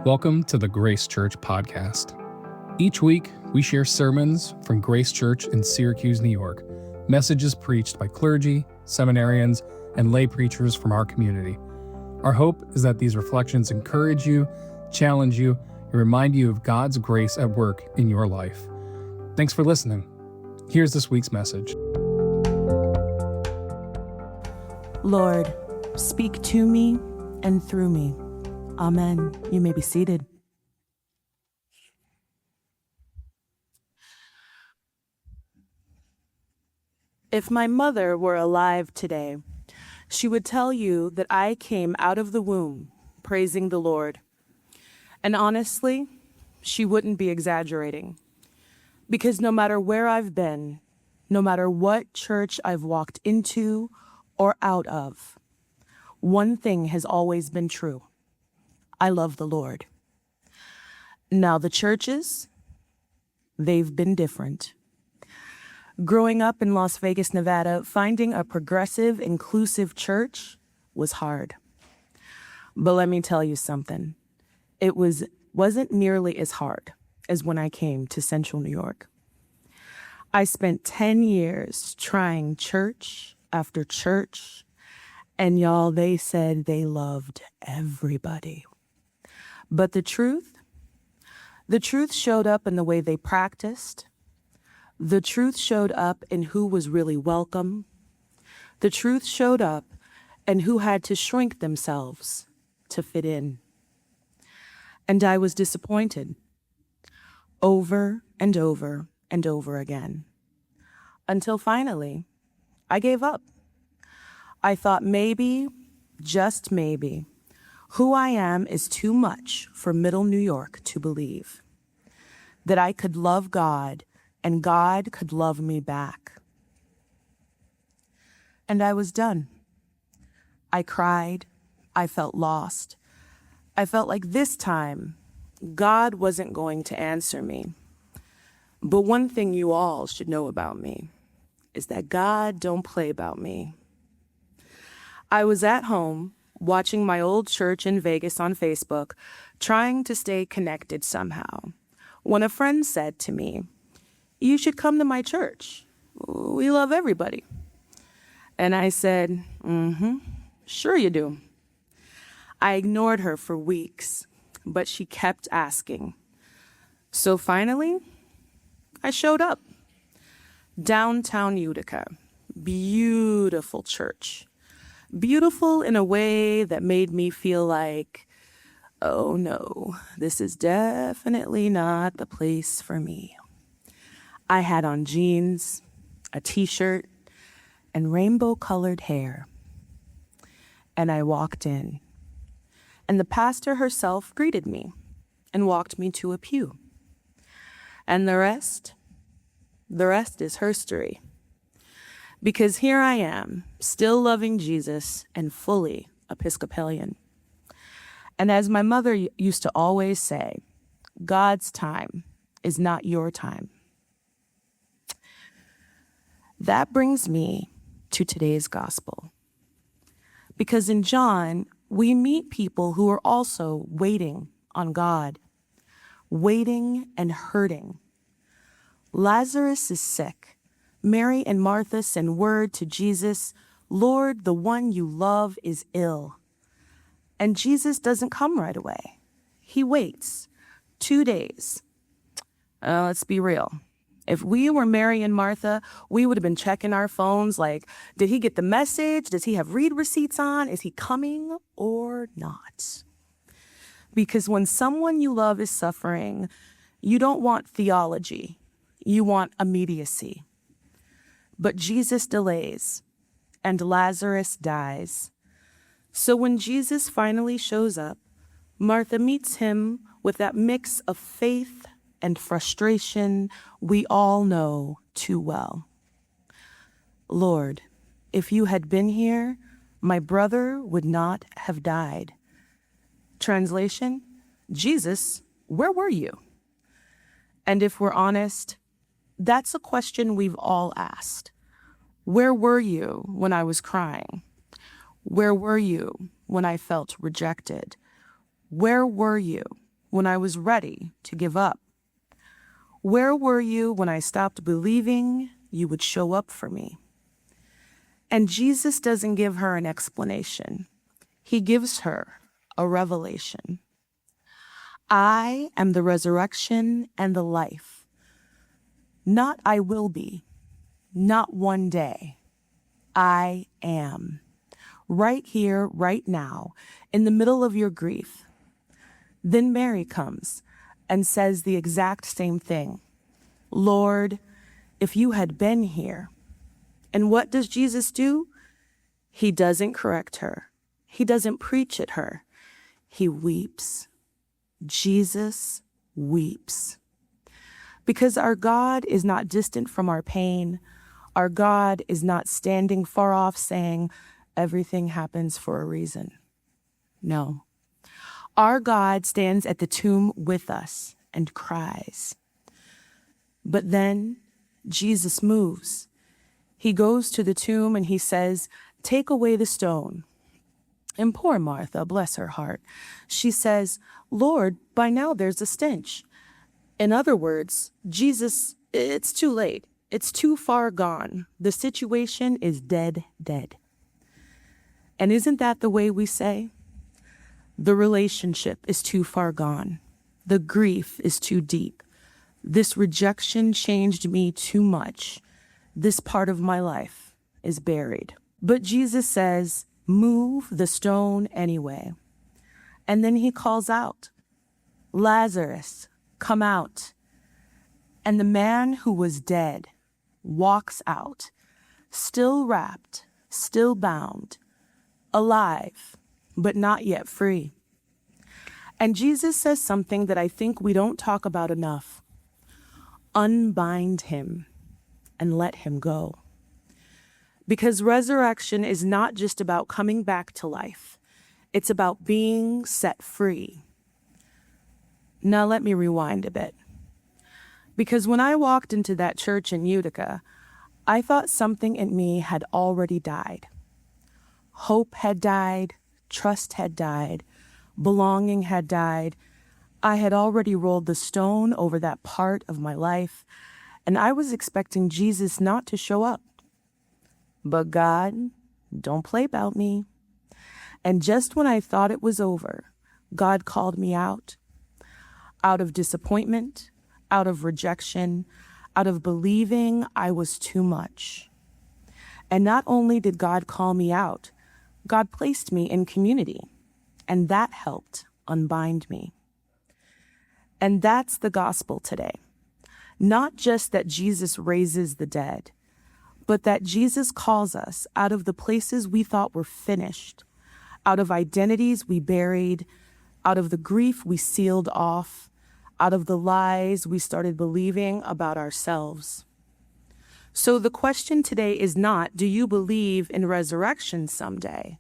Welcome to the Grace Church podcast. Each week, we share sermons from Grace Church in Syracuse, New York, messages preached by clergy, seminarians, and lay preachers from our community. Our hope is that these reflections encourage you, challenge you, and remind you of God's grace at work in your life. Thanks for listening. Here's this week's message. Lord, speak to me and through me. Amen. You may be seated. If my mother were alive today, she would tell you that I came out of the womb praising the Lord. And honestly, she wouldn't be exaggerating. Because no matter where I've been, no matter what church I've walked into or out of, one thing has always been true. I love the Lord. Now the churches, they've been different. Growing up in Las Vegas, Nevada, finding a progressive, inclusive church was hard. But let me tell you something. It wasn't nearly as hard as when I came to Central New York. I spent 10 years trying church after church, and y'all, they said they loved everybody. But the truth showed up in the way they practiced. The truth showed up in who was really welcome. The truth showed up in who had to shrink themselves to fit in. And I was disappointed over and over and over again. Until finally, I gave up. I thought maybe, just maybe, who I am is too much for Middle New York to believe. That I could love God and God could love me back. And I was done. I cried. I felt lost. I felt like this time God wasn't going to answer me. But one thing you all should know about me is that God don't play about me. I was at home watching my old church in Vegas on Facebook, trying to stay connected somehow, when a friend said to me, "You should come to my church. We love everybody." And I said, sure you do. I ignored her for weeks, but she kept asking. So finally, I showed up. Downtown Utica, beautiful church. Beautiful in a way that made me feel like, oh no, this is definitely not the place for me. I had on jeans, a t-shirt, and rainbow-colored hair. And I walked in. And the pastor herself greeted me and walked me to a pew. And the rest is history. Because here I am, still loving Jesus and fully Episcopalian. And as my mother used to always say, God's time is not your time. That brings me to today's gospel. Because in John, we meet people who are also waiting on God, waiting and hurting. Lazarus is sick. Mary and Martha send word to Jesus, "Lord, the one you love is ill." And Jesus doesn't come right away. He waits 2 days. Let's be real. If we were Mary and Martha, we would have been checking our phones like, did he get the message? Does he have read receipts on? Is he coming or not? Because when someone you love is suffering, you don't want theology. You want immediacy. But Jesus delays, and Lazarus dies. So when Jesus finally shows up, Martha meets him with that mix of faith and frustration we all know too well. "Lord, if you had been here, my brother would not have died." Translation, Jesus, where were you? And if we're honest, that's a question we've all asked. Where were you when I was crying? Where were you when I felt rejected? Where were you when I was ready to give up? Where were you when I stopped believing you would show up for me? And Jesus doesn't give her an explanation. He gives her a revelation. I am the resurrection and the life. Not I will be, not one day. I am. Right here, right now, in the middle of your grief. Then Mary comes and says the exact same thing. Lord, if you had been here. And what does Jesus do? He doesn't correct her. He doesn't preach at her. He weeps. Jesus weeps. Because our God is not distant from our pain. Our God is not standing far off saying, everything happens for a reason. No. Our God stands at the tomb with us and cries. But then Jesus moves. He goes to the tomb and he says, take away the stone. And poor Martha, bless her heart, she says, Lord, by now there's a stench. In other words, Jesus, it's too late. It's too far gone. The situation is dead. And isn't that the way we say? The relationship is too far gone. The grief is too deep. This rejection changed me too much. This part of my life is buried. But Jesus says, move the stone anyway. And then he calls out, Lazarus, come out. And the man who was dead walks out, still wrapped, still bound, alive, but not yet free. And Jesus says something that I think we don't talk about enough. Unbind him and let him go. Because resurrection is not just about coming back to life. It's about being set free. Now let me rewind a bit. Because when I walked into that church in Utica, I thought something in me had already died. Hope had died, trust had died, belonging had died. I had already rolled the stone over that part of my life, and I was expecting Jesus not to show up. But God, don't play about me. And just when I thought it was over, God called me out of disappointment, out of rejection, out of believing I was too much. And not only did God call me out, God placed me in community, and that helped unbind me. And that's the gospel today. Not just that Jesus raises the dead, but that Jesus calls us out of the places we thought were finished, out of identities we buried, out of the grief we sealed off, out of the lies we started believing about ourselves. So the question today is not, do you believe in resurrection someday?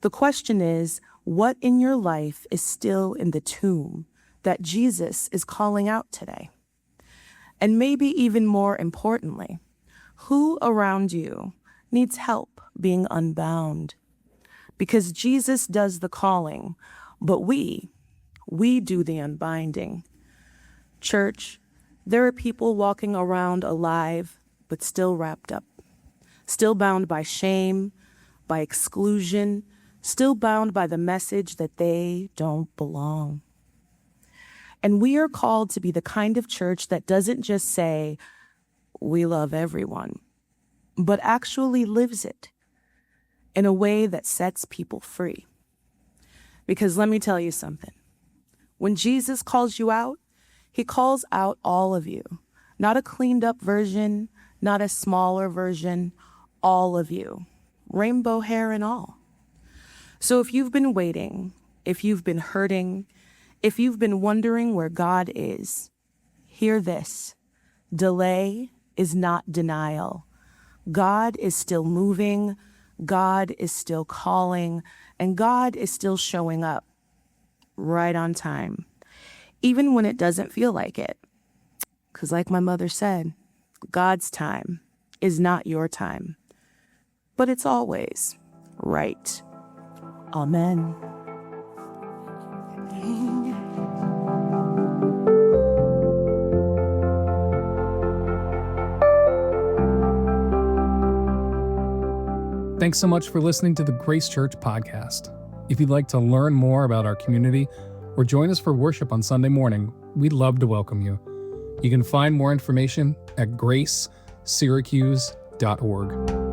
The question is, what in your life is still in the tomb that Jesus is calling out today? And maybe even more importantly, who around you needs help being unbound? Because Jesus does the calling, but we do the unbinding. Church, there are people walking around alive, but still wrapped up, still bound by shame, by exclusion, still bound by the message that they don't belong. And we are called to be the kind of church that doesn't just say, we love everyone, but actually lives it in a way that sets people free. Because let me tell you something. When Jesus calls you out, he calls out all of you, not a cleaned up version, not a smaller version, all of you, rainbow hair and all. So if you've been waiting, if you've been hurting, if you've been wondering where God is, hear this. Delay is not denial. God is still moving, God is still calling, and God is still showing up right on time, even when it doesn't feel like it. Because like my mother said, God's time is not your time, but it's always right. Amen. Thanks so much for listening to the Grace Church podcast. If you'd like to learn more about our community or join us for worship on Sunday morning, we'd love to welcome you. You can find more information at gracesyracuse.org.